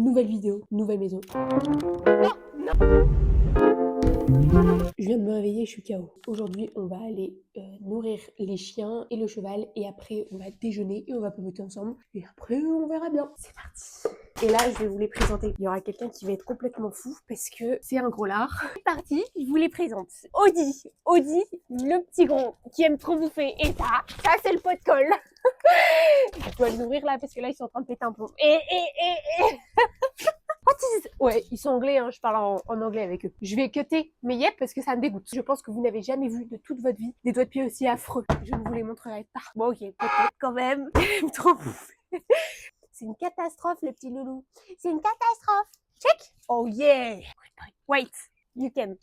nouvelle vidéo, nouvelle maison. Je viens de me réveiller, je suis KO. Aujourd'hui, on va aller nourrir les chiens et le cheval et après on va déjeuner et on va papoter ensemble et après on verra bien. C'est parti. Et là, je vais vous les présenter. Il y aura quelqu'un qui va être complètement fou parce que c'est un gros lard. C'est parti, je vous les présente. Audi, le petit gros qui aime trop bouffer. Et ça c'est le pot de colle. Je dois le nourrir là parce que là ils sont en train de péter un plomb. Ouais, ils sont anglais, hein, je parle en anglais avec eux. Je vais cutter mes yep parce que ça me dégoûte. Je pense que vous n'avez jamais vu de toute votre vie des doigts de pied aussi affreux. Je ne vous les montrerai pas. Bon, ok, peut-être quand même. J'aime trop bouffer. C'est une catastrophe, le petit loulou. C'est une catastrophe. Check. Oh yeah. Wait, you can.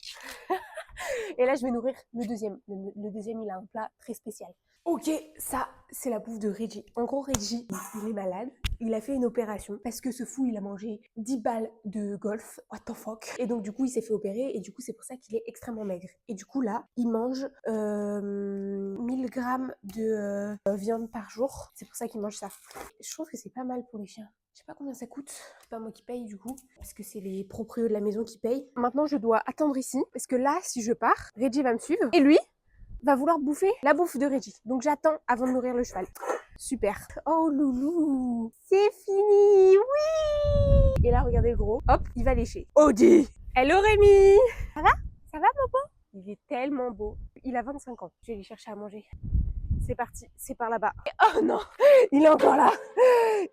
Et là, je vais nourrir le deuxième. Le deuxième, il a un plat très spécial. Ok, ça, c'est la bouffe de Reggie. En gros, Reggie, il est malade. Il a fait une opération parce que ce fou, il a mangé 10 balles de golf. What the fuck? Et donc, du coup, il s'est fait opérer et du coup, c'est pour ça qu'il est extrêmement maigre. Et du coup, là, il mange 1000 grammes de viande par jour. C'est pour ça qu'il mange ça. Je trouve que c'est pas mal pour les chiens. Je sais pas combien ça coûte. C'est pas moi qui paye du coup, parce que c'est les proprios de la maison qui payent. Maintenant, je dois attendre ici parce que là, si je pars, Reggie va me suivre et lui va vouloir bouffer la bouffe de Reggie. Donc j'attends avant de nourrir le cheval. Super. Oh loulou, c'est fini, oui. Et là, regardez le gros. Hop, il va lécher. Audi. Hello Rémi. Ça va? Ça va mon beau? Il est tellement beau. Il a 25 ans. Je vais lui chercher à manger. C'est parti, c'est par là-bas. Oh non, il est encore là.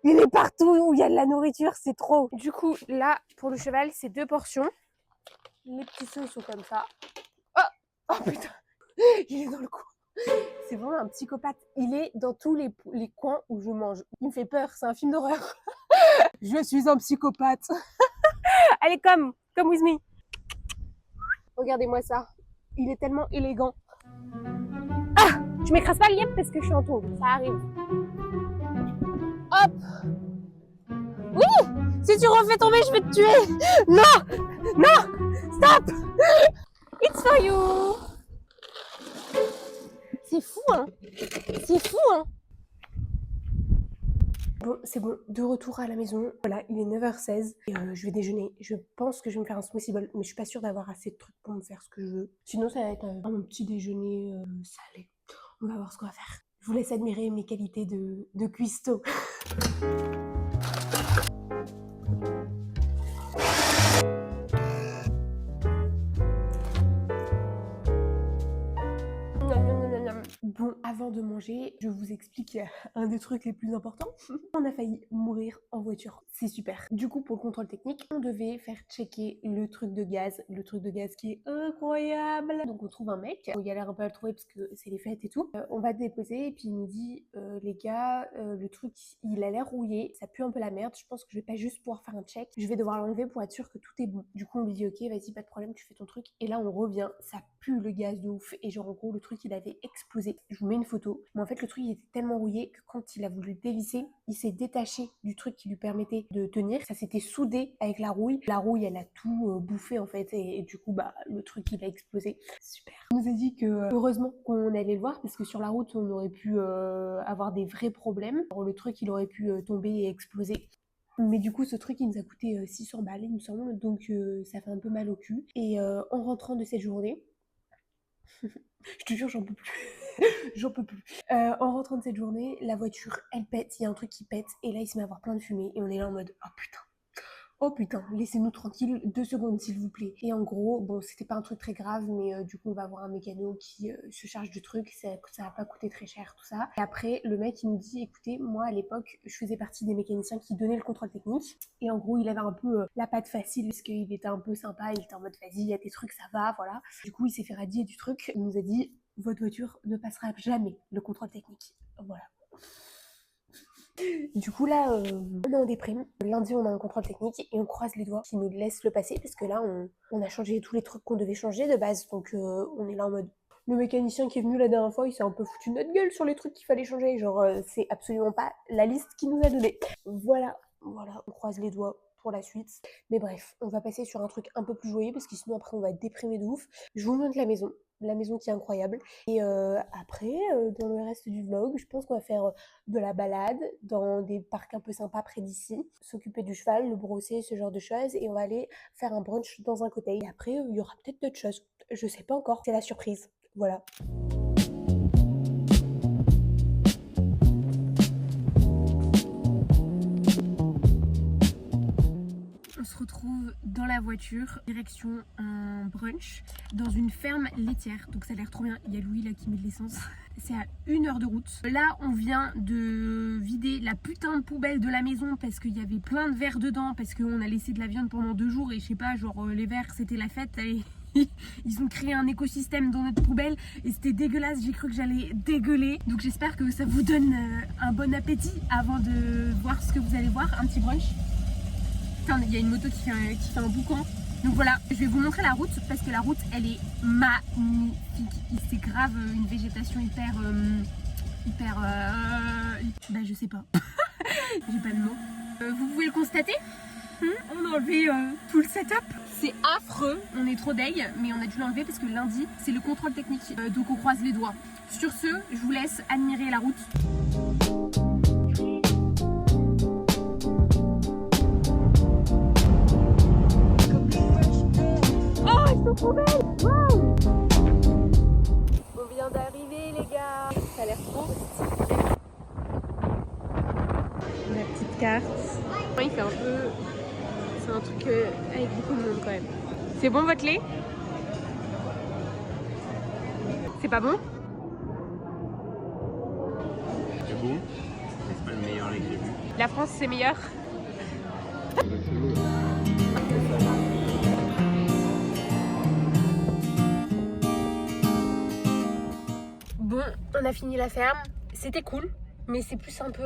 Il est partout où il y a de la nourriture, c'est trop. Du coup, là, pour le cheval, c'est 2 portions. Les petits seaux, ils sont comme ça. Oh, oh putain, il est dans le coin. C'est vraiment un psychopathe. Il est dans tous les coins où je mange. Il me fait peur, c'est un film d'horreur. Je suis un psychopathe. Allez, come with me. Regardez-moi ça. Il est tellement élégant. Ah, je m'écrase pas le yep parce que je suis en tour. Ça arrive. Hop. Oui, si tu refais tomber, je vais te tuer. Non, non, stop. It's for you. C'est fou, hein. C'est fou, hein. Bon, c'est bon, de retour à la maison. Voilà, il est 9h16 et je vais déjeuner. Je pense que je vais me faire un smoothie bowl, mais je suis pas sûre d'avoir assez de trucs pour me faire ce que je veux. Sinon, ça va être un petit déjeuner salé. On va voir ce qu'on va faire. Je vous laisse admirer mes qualités de cuistot. Bon, avant de manger, je vous explique un des trucs les plus importants. On a failli mourir en voiture. C'est super. Du coup, pour le contrôle technique, on devait faire checker le truc de gaz. Le truc de gaz qui est incroyable. Donc, on trouve un mec. On galère un peu à le trouver parce que c'est les fêtes et tout. On va déposer et puis il nous dit les gars, le truc, il a l'air rouillé. Ça pue un peu la merde. Je pense que je vais pas juste pouvoir faire un check. Je vais devoir l'enlever pour être sûr que tout est bon. Du coup, on lui dit ok, vas-y, pas de problème, tu fais ton truc. Et là, on revient. Ça pue le gaz de ouf. Et genre, en gros, le truc, il avait explosé. Je vous mets une photo. Mais en fait, le truc, il était tellement rouillé que quand il a voulu le dévisser, il s'est détaché du truc qui lui permettait de tenir. Ça s'était soudé avec la rouille. La rouille, elle a tout bouffé, en fait. Et du coup, bah, le truc, il a explosé. Super. On nous a dit que, heureusement qu'on allait le voir, parce que sur la route, on aurait pu avoir des vrais problèmes. Alors, le truc, il aurait pu tomber et exploser. Mais du coup, ce truc, il nous a coûté 600 balles, il me semble. Donc, ça fait un peu mal au cul. Et en rentrant de cette journée, je te jure, j'en peux plus. J'en peux plus. En rentrant de cette journée, la voiture, elle pète. Il y a un truc qui pète. Et là, il se met à avoir plein de fumée. Et on est là en mode, oh putain. Oh putain, laissez-nous tranquille 2 secondes s'il vous plaît. Et en gros, bon, c'était pas un truc très grave, mais du coup, on va avoir un mécano qui se charge du truc. Ça va pas coûter très cher, tout ça. Et après, le mec, il nous dit, écoutez, moi, à l'époque, je faisais partie des mécaniciens qui donnaient le contrôle technique. Et en gros, il avait un peu la patte facile parce qu'il était un peu sympa. Il était en mode, vas-y, il y a tes trucs, ça va, voilà. Du coup, il s'est fait radier du truc. Il nous a dit, votre voiture ne passera jamais le contrôle technique. Voilà. Du coup là, on est en déprime. Lundi, on a un contrôle technique et on croise les doigts qu'ils nous laissent le passer parce que là, on a changé tous les trucs qu'on devait changer de base. Donc on est là en mode... Le mécanicien qui est venu la dernière fois, il s'est un peu foutu de notre gueule sur les trucs qu'il fallait changer. Genre, c'est absolument pas la liste qu'il nous a donnée. Voilà, on croise les doigts pour la suite. Mais bref, on va passer sur un truc un peu plus joyeux parce que sinon après on va être déprimé de ouf. Je vous montre la maison. la maison qui est incroyable. Et après, dans le reste du vlog, je pense qu'on va faire de la balade dans des parcs un peu sympas près d'ici, s'occuper du cheval, le brosser, ce genre de choses, et on va aller faire un brunch dans un cocktail. Et après, il y aura peut-être d'autres choses. Je sais pas encore, c'est la surprise. Voilà. On se retrouve dans la voiture, direction un brunch, dans une ferme laitière. Donc ça a l'air trop bien, il y a Louis là qui met de l'essence. C'est à 1 heure de route. Là on vient de vider la putain de poubelle de la maison parce qu'il y avait plein de verres dedans, parce qu'on a laissé de la viande pendant 2 jours et je sais pas, genre les verres c'était la fête et ils ont créé un écosystème dans notre poubelle et c'était dégueulasse, j'ai cru que j'allais dégueuler. Donc j'espère que ça vous donne un bon appétit avant de voir ce que vous allez voir, un petit brunch. Il y a une moto qui fait un boucan. Donc voilà, je vais vous montrer la route parce que la route elle est magnifique. C'est grave une végétation hyper bah je sais pas. J'ai pas de mots. Vous pouvez le constater, on a enlevé tout le setup. C'est affreux, on est trop deg, mais on a dû l'enlever parce que lundi c'est le contrôle technique. Donc on croise les doigts. Sur ce, je vous laisse admirer la route. Trop belle. Wow. On vient d'arriver les gars. Ça a l'air trop stylé. La petite carte. Il fait un peu... C'est un truc avec beaucoup de monde quand même. C'est bon votre lait? C'est pas bon? C'est bon, mais c'est pas le meilleur lait que j'ai vu. La France c'est meilleur. Bon, on a fini la ferme, c'était cool, mais c'est plus un peu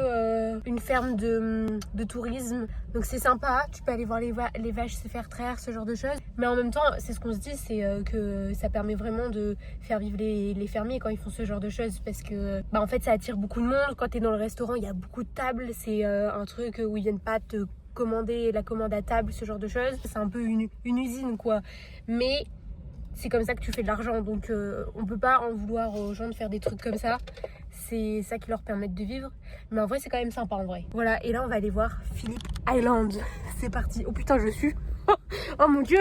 une ferme de tourisme, donc c'est sympa, tu peux aller voir les vaches se faire traire, ce genre de choses, mais en même temps, c'est ce qu'on se dit, c'est que ça permet vraiment de faire vivre les fermiers quand ils font ce genre de choses, parce que bah, en fait ça attire beaucoup de monde. Quand tu es dans le restaurant, il y a beaucoup de tables, c'est un truc où ils viennent pas te commander la commande à table, ce genre de choses, c'est un peu une usine quoi, mais c'est comme ça que tu fais de l'argent, donc on peut pas en vouloir aux gens de faire des trucs comme ça. C'est ça qui leur permet de vivre. Mais en vrai, c'est quand même sympa en vrai. Voilà, et là, on va aller voir Phillip Island. C'est parti. Oh putain, je suis... Oh mon dieu.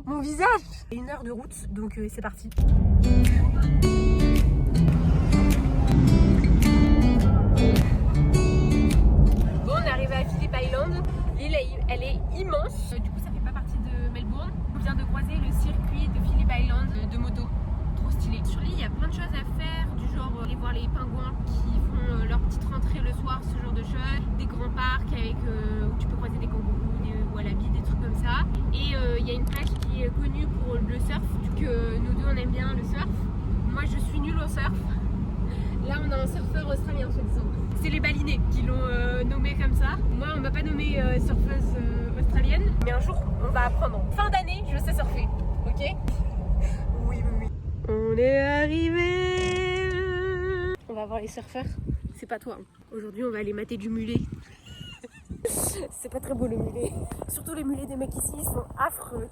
Mon visage. 1 heure de route, donc c'est parti. Bon, on est arrivé à Phillip Island. L'île, elle est immense. Du coup, ça fait pas partie de Melbourne. On vient de croiser le circuit de Phillip Island de moto. Trop stylé. Sur l'île, il y a plein de choses à faire, du genre aller voir les pingouins qui font leur petite rentrée le soir, ce genre de choses. Des grands parcs avec où tu peux croiser des kangourous, des wallabies, des trucs comme ça. Et il y a une plage qui est connue pour le surf, vu que nous deux on aime bien le surf. Moi je suis nulle au surf. Là on a un surfeur australien soi-disant. C'est les balinés qui l'ont nommé comme ça. Moi on m'a pas nommé surfeuse australienne, mais un jour on va apprendre. Fin d'année je sais surfer, ok? Oui. On est arrivé. On va voir les surfeurs. C'est pas toi. Hein. Aujourd'hui on va aller mater du mulet. C'est pas très beau le mulet. Surtout les mulets des mecs ici, ils sont affreux.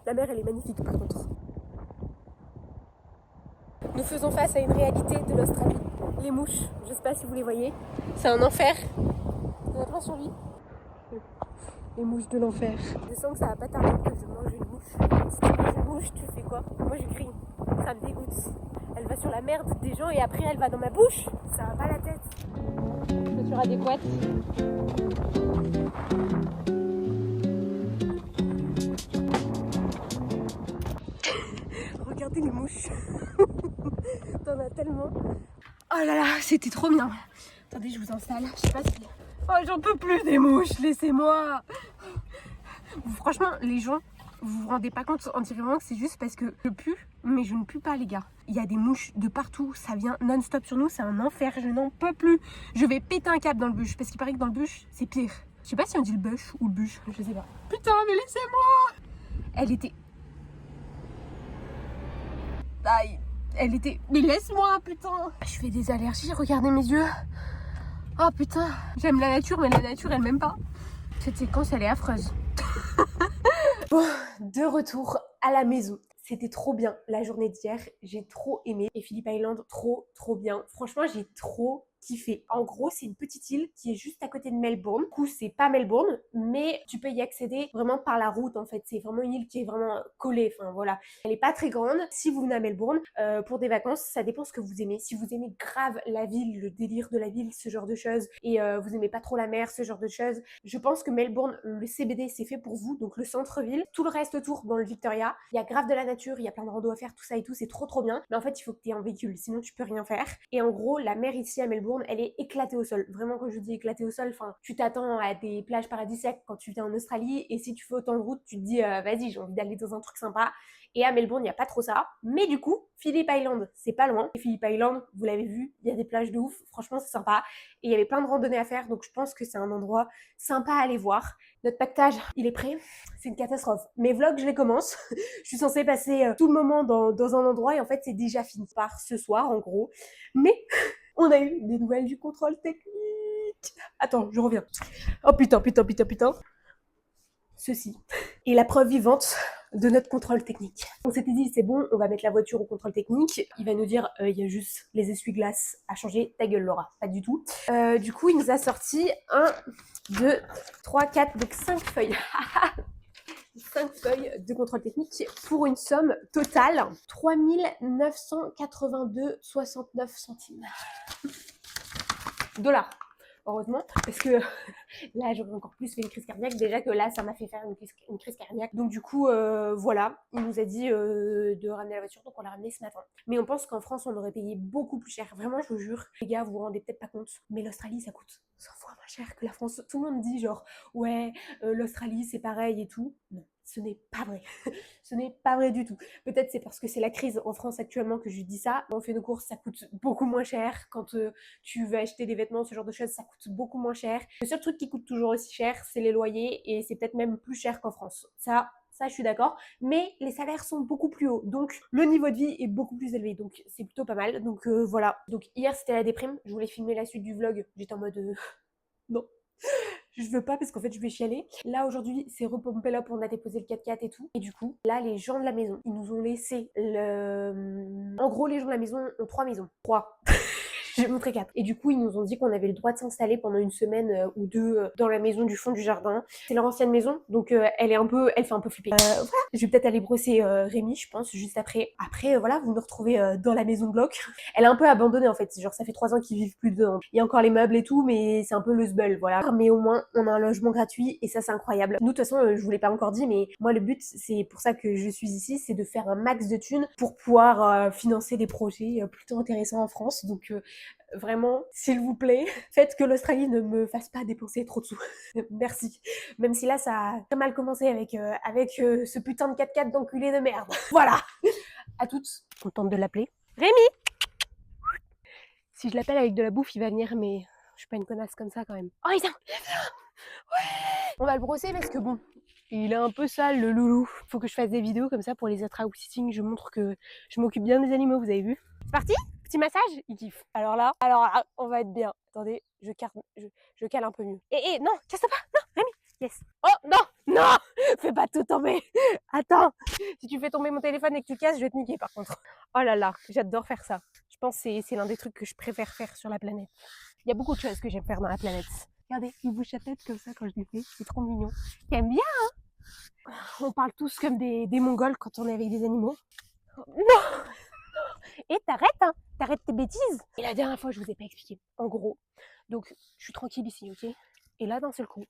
La mer elle est magnifique par contre. Nous faisons face à une réalité de l'Australie. Les mouches, je sais pas si vous les voyez. C'est un enfer. C'est notre survie. Les mouches de l'enfer. Je sens que ça va pas tarder que je mange une mouche. Si tu manges une mouche, tu fais quoi? Moi je crie. Ça me dégoûte. Elle va sur la merde des gens et après elle va dans ma bouche. Ça va pas la tête. Chaussures adéquates. Regardez les mouches. T'en as tellement. Oh là là, c'était trop bien. Attendez, je vous installe. Je sais pas si... Oh, j'en peux plus des mouches, laissez-moi. Franchement, les gens, vous vous rendez pas compte, on dirait vraiment que c'est juste parce que je pue, mais je ne pue pas les gars. Il y a des mouches de partout, ça vient non-stop sur nous, c'est un enfer, je n'en peux plus. Je vais péter un câble dans le bûche, parce qu'il paraît que dans le bûche, c'est pire. Je sais pas si on dit le bûche ou le bûche, je sais pas. Putain, mais laissez-moi. Elle était... Aïe, elle était... Mais laisse-moi, putain. Je fais des allergies, regardez mes yeux. Oh putain, j'aime la nature, mais la nature elle m'aime pas. Cette séquence elle est affreuse. Bon, de retour à la maison. C'était trop bien la journée d'hier, j'ai trop aimé. Et Phillip Island, trop bien. Franchement, j'ai trop kiffé. En gros, c'est une petite île qui est juste à côté de Melbourne. Du coup, c'est pas Melbourne, mais tu peux y accéder vraiment par la route en fait. C'est vraiment une île qui est vraiment collée. Enfin voilà, elle est pas très grande. Si vous venez à Melbourne pour des vacances, ça dépend ce que vous aimez. Si vous aimez grave la ville, le délire de la ville, ce genre de choses, et vous aimez pas trop la mer, ce genre de choses, je pense que Melbourne, le CBD, c'est fait pour vous. Donc le centre-ville, tout le reste autour dans le Victoria, il y a grave de la nature, il y a plein de randos à faire, tout ça et tout, c'est trop bien. Mais en fait, il faut que tu aies un véhicule, sinon tu peux rien faire. Et en gros, la mer ici à Melbourne, elle est éclatée au sol. Vraiment, quand je dis éclatée au sol, enfin, tu t'attends à des plages paradisiaques quand tu viens en Australie, et si tu fais autant de route, tu te dis vas-y, j'ai envie d'aller dans un truc sympa. Et à Melbourne, il n'y a pas trop ça. Mais du coup, Phillip Island, c'est pas loin. Et Phillip Island, vous l'avez vu, il y a des plages de ouf. Franchement, c'est sympa. Et il y avait plein de randonnées à faire, donc je pense que c'est un endroit sympa à aller voir. Notre pactage, il est prêt. C'est une catastrophe. Mes vlogs, je les commence. Je suis censée passer tout le moment dans un endroit et en fait, c'est déjà fini par ce soir, en gros. Mais on a eu des nouvelles du contrôle technique. Attends, je reviens. Oh putain. Ceci est la preuve vivante de notre contrôle technique. On s'était dit, c'est bon, on va mettre la voiture au contrôle technique. Il va nous dire, il y a juste les essuie-glaces à changer. Ta gueule, Laura. Pas du tout. Du coup, il nous a sorti 1, 2, 3, 4, donc 5 feuilles. 5 feuilles de contrôle technique pour une somme totale 3 982,69 centimes. Dollars. Heureusement, parce que là j'aurais encore plus fait une crise cardiaque, déjà que là ça m'a fait faire une crise cardiaque. Donc du coup voilà, il nous a dit de ramener la voiture, donc on l'a ramenée ce matin. Mais on pense qu'en France on aurait payé beaucoup plus cher, vraiment je vous jure. Les gars, vous vous rendez peut-être pas compte, mais l'Australie ça coûte 100 fois moins cher que la France. Tout le monde dit genre ouais l'Australie c'est pareil et tout. Non, ce n'est pas vrai. Ce n'est pas vrai du tout. Peut-être c'est parce que c'est la crise en France actuellement que je dis ça. On fait nos courses, ça coûte beaucoup moins cher. Quand tu veux acheter des vêtements, ce genre de choses, ça coûte beaucoup moins cher. Le seul truc qui coûte toujours aussi cher, c'est les loyers et c'est peut-être même plus cher qu'en France. Ça, je suis d'accord. Mais les salaires sont beaucoup plus hauts. Donc, le niveau de vie est beaucoup plus élevé. Donc, c'est plutôt pas mal. Donc, voilà. Donc, hier, c'était la déprime. Je voulais filmer la suite du vlog. J'étais en mode... non. Je veux pas parce qu'en fait je vais chialer. Là aujourd'hui c'est repompé là, on a déposé le 4x4 et tout. Et du coup là les gens de la maison ils nous ont laissé le... En gros les gens de la maison ont 3 maisons. 3. J'ai montré 4. Et du coup, ils nous ont dit qu'on avait le droit de s'installer pendant une semaine ou deux dans la maison du fond du jardin. C'est leur ancienne maison, donc elle fait un peu flipper. Voilà. Je vais peut-être aller brosser Rémi, je pense, juste après. Après, voilà, vous me retrouvez dans la maison de bloc. Elle est un peu abandonnée en fait. Genre, ça fait 3 ans qu'ils vivent plus dedans. Il y a encore les meubles et tout, mais c'est un peu le sbeul, voilà. Mais au moins, on a un logement gratuit et ça, c'est incroyable. Nous, de toute façon, je vous l'ai pas encore dit, mais moi, le but, c'est pour ça que je suis ici, c'est de faire un max de thunes pour pouvoir financer des projets plutôt intéressants en France. Donc, vraiment, s'il vous plaît, faites que l'Australie ne me fasse pas dépenser trop de sous. Merci. Même si là, ça a très mal commencé avec ce putain de 4x4 d'enculé de merde. Voilà. À toutes. Contente de l'appeler. Rémi. Si je l'appelle avec de la bouffe, il va venir, mais je suis pas une connasse comme ça quand même. Oh, il vient. Ouais. On va le brosser parce que bon, il est un peu sale le loulou. Faut que je fasse des vidéos comme ça pour les autres house-sitting. Je montre que je m'occupe bien des animaux, vous avez vu. C'est parti? Petit massage, il kiffe. Alors là, on va être bien. Attendez, je cale un peu mieux. Et non, casse-toi pas. Non, Rémi. Yes. Oh non, fais pas tout tomber. Attends, si tu fais tomber mon téléphone et que tu casses, je vais te niquer par contre. Oh là là, j'adore faire ça. Je pense que c'est l'un des trucs que je préfère faire sur la planète. Il y a beaucoup de choses que j'aime faire dans la planète. Regardez, il bouge sa tête comme ça quand je lui fais. C'est trop mignon. T'aimes bien, hein? On parle tous comme des Mongols quand on est avec des animaux. Non. Et t'arrêtes, hein. T'arrêtes tes bêtises. Et la dernière fois, je vous ai pas expliqué. En gros, donc je suis tranquille ici, ok? Et là, d'un seul coup,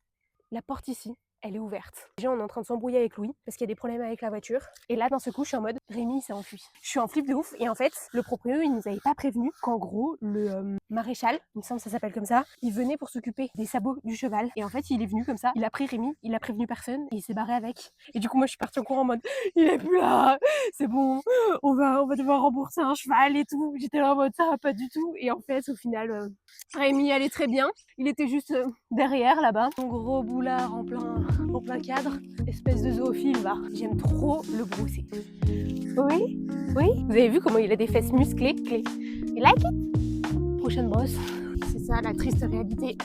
la porte ici, elle est ouverte. Déjà, on est en train de s'embrouiller avec Louis parce qu'il y a des problèmes avec la voiture. Et là, d'un seul coup, je suis en mode Rémi s'est enfui. Je suis en flip de ouf. Et en fait, le propriétaire, il nous avait pas prévenu qu'en gros, le maréchal, il me semble que ça s'appelle comme ça, il venait pour s'occuper des sabots du cheval. Et en fait, il est venu comme ça. Il a pris Rémi, il a prévenu personne et il s'est barré avec. Et du coup, moi, je suis partie en courant en mode il est plus là, c'est bon, on va devoir rembourser un cheval et tout. J'étais là en mode ça va pas du tout. Et en fait, au final, Rémi allait très bien. Il était juste derrière là-bas. Mon gros boulard en plein cadre. Espèce de zoophile, va. J'aime trop le brosser. Oui. Vous avez vu comment il a des fesses musclées? You like it? Prochaine brosse. C'est ça la triste réalité.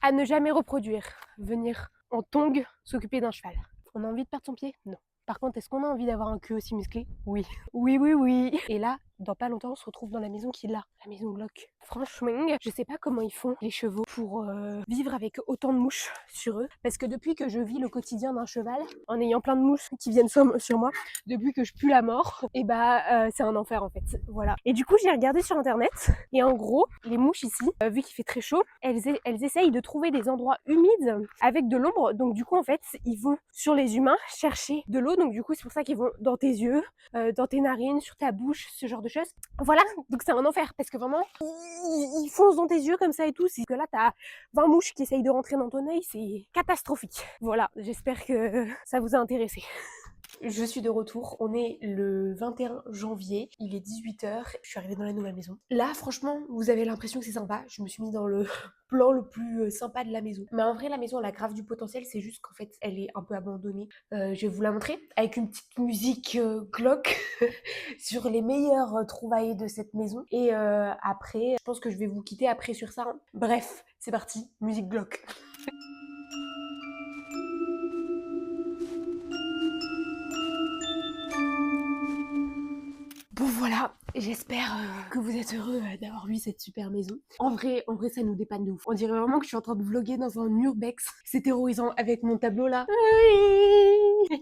À ne jamais reproduire. Venir en tongs s'occuper d'un cheval. On a envie de perdre son pied? Non. Par contre, est-ce qu'on a envie d'avoir un cul aussi musclé? Oui. Oui, oui, oui. Et là, dans pas longtemps, on se retrouve dans la maison qui est là, la maison Glock. Franchement, je sais pas comment ils font les chevaux pour vivre avec autant de mouches sur eux. Parce que depuis que je vis le quotidien d'un cheval, en ayant plein de mouches qui viennent sur moi, depuis que je pue la mort, et c'est un enfer en fait. Voilà. Et du coup, j'ai regardé sur internet, et en gros, les mouches ici, vu qu'il fait très chaud, elles essayent de trouver des endroits humides avec de l'ombre. Donc du coup, en fait, ils vont sur les humains chercher de l'eau. Donc du coup, c'est pour ça qu'ils vont dans tes yeux, dans tes narines, sur ta bouche, ce genre de choses. Voilà, donc c'est un enfer parce que vraiment, ils foncent dans tes yeux comme ça et tout. C'est que là, t'as 20 mouches qui essayent de rentrer dans ton œil, c'est catastrophique. Voilà, j'espère que ça vous a intéressé. Je suis de retour, on est le 21 janvier, il est 18h, je suis arrivée dans la nouvelle maison. Là, franchement, vous avez l'impression que c'est sympa, je me suis mise dans le plan le plus sympa de la maison. Mais en vrai, la maison, elle a grave du potentiel, c'est juste qu'en fait, elle est un peu abandonnée. Je vais vous la montrer, avec une petite musique Glock sur les meilleures trouvailles de cette maison. Et après, je pense que je vais vous quitter après sur ça. Hein. Bref, c'est parti, musique Glock. Bon voilà, j'espère que vous êtes heureux d'avoir vu cette super maison. En vrai, ça nous dépanne de ouf. On dirait vraiment que je suis en train de vlogger dans un urbex. C'est terrorisant avec mon tableau là.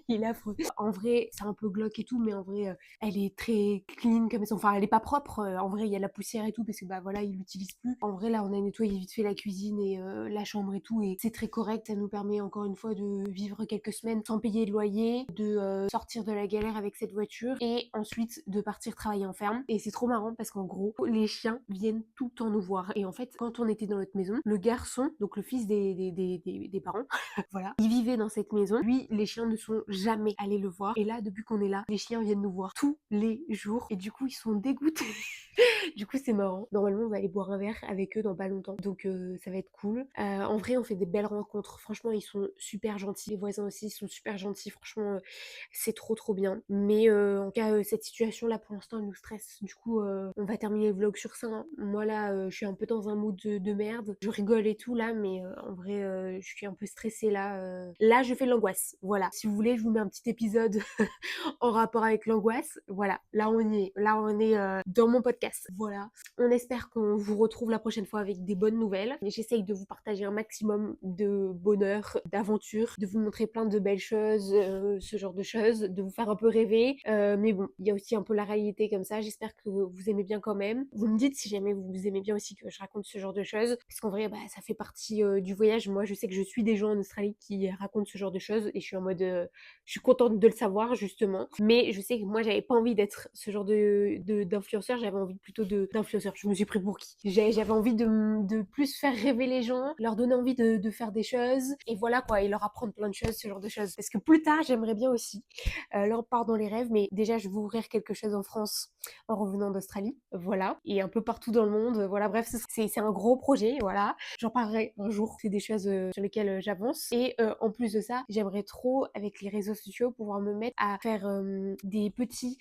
Il est affreux. En vrai, c'est un peu glauque et tout, mais en vrai, elle est très clean comme ça. Enfin, elle est pas propre. En vrai, il y a la poussière et tout parce que bah voilà, ils l'utilisent plus. En vrai, là, on a nettoyé vite fait la cuisine et la chambre et tout, et c'est très correct. Ça nous permet encore une fois de vivre quelques semaines sans payer de loyer, de sortir de la galère avec cette voiture et ensuite de partir travailler en ferme. Et c'est trop marrant parce qu'en gros, les chiens viennent tout le temps nous voir. Et en fait, quand on était dans notre maison, le garçon, donc le fils des parents, voilà, il vivait dans cette maison. Lui, les chiens ne sont jamais allés le voir. Et là, depuis qu'on est là, les chiens viennent nous voir tous les jours. Et du coup, ils sont dégoûtés. Du coup, c'est marrant. Normalement, on va aller boire un verre avec eux dans pas longtemps. Donc, ça va être cool. En vrai, on fait des belles rencontres. Franchement, ils sont super gentils. Les voisins aussi sont super gentils. Franchement, c'est trop bien. Mais en tout cas, cette situation-là, pour l'instant, elle nous stresse. Du coup, on va terminer le vlog sur ça. Hein. Moi, là, je suis un peu dans un mood de merde. Je rigole et tout, là. Mais en vrai, je suis un peu stressée, là. Là, je fais de l'angoisse. Voilà. Si vous voulez, je vous mets un petit épisode en rapport avec l'angoisse. Voilà. Là, on y est. Là, on est dans mon podcast. Voilà. On espère qu'on vous retrouve la prochaine fois avec des bonnes nouvelles. J'essaye de vous partager un maximum de bonheur, d'aventure, de vous montrer plein de belles choses, ce genre de choses, de vous faire un peu rêver. Mais bon, il y a aussi un peu la réalité comme ça. J'espère que vous aimez bien quand même. Vous me dites si jamais vous aimez bien aussi que je raconte ce genre de choses. Parce qu'en vrai, bah, ça fait partie du voyage. Moi, je sais que je suis des gens en Australie qui racontent ce genre de choses. Et je suis en mode... je suis contente de le savoir, justement. Mais je sais que moi, j'avais pas envie d'être ce genre d'influenceur. J'avais envie plutôt d'influenceur. Je me suis pris pour qui? J'avais envie de plus faire rêver les gens, leur donner envie de faire des choses. Et voilà quoi, et leur apprendre plein de choses, ce genre de choses. Parce que plus tard, j'aimerais bien aussi leur part dans les rêves. Mais déjà, je vais ouvrir quelque chose en France en revenant d'Australie. Voilà. Et un peu partout dans le monde. Voilà, bref, c'est un gros projet. Voilà. J'en parlerai un jour. C'est des choses sur lesquelles j'avance. Et en plus de ça, j'aimerais trop, avec les réseaux sociaux, pouvoir me mettre à faire des petits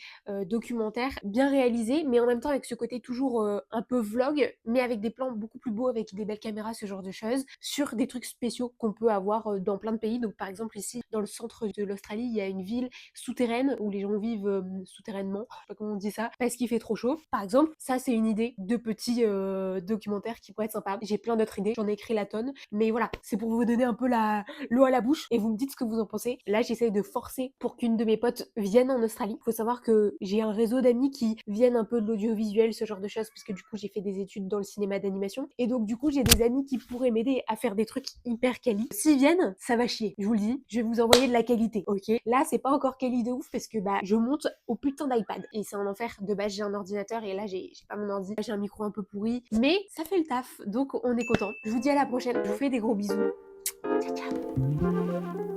documentaires bien réalisés, mais en même temps avec ce côté toujours un peu vlog, mais avec des plans beaucoup plus beaux, avec des belles caméras, ce genre de choses, sur des trucs spéciaux qu'on peut avoir dans plein de pays. Donc par exemple ici, dans le centre de l'Australie, il y a une ville souterraine où les gens vivent souterrainement, je sais pas comment on dit ça, parce qu'il fait trop chaud. Par exemple, ça c'est une idée de petit documentaire qui pourrait être sympa. J'ai plein d'autres idées, j'en ai écrit la tonne, mais voilà, c'est pour vous donner un peu l'eau à la bouche et vous me dites ce que vous en pensez. Là, j'essaye de forcer pour qu'une de mes potes vienne en Australie. Faut savoir que j'ai un réseau d'amis qui viennent un peu de l'audiovisuel, ce genre de choses, parce que du coup, j'ai fait des études dans le cinéma d'animation. Et donc, du coup, j'ai des amis qui pourraient m'aider à faire des trucs hyper quali. S'ils viennent, ça va chier. Je vous le dis, je vais vous envoyer de la qualité, ok? Là, c'est pas encore quali de ouf parce que bah, je monte au putain d'iPad. Et c'est un enfer. De base, j'ai un ordinateur et là, j'ai pas mon ordi. Là, j'ai un micro un peu pourri. Mais ça fait le taf. Donc, on est content. Je vous dis à la prochaine. Je vous fais des gros bisous. Ciao, ciao.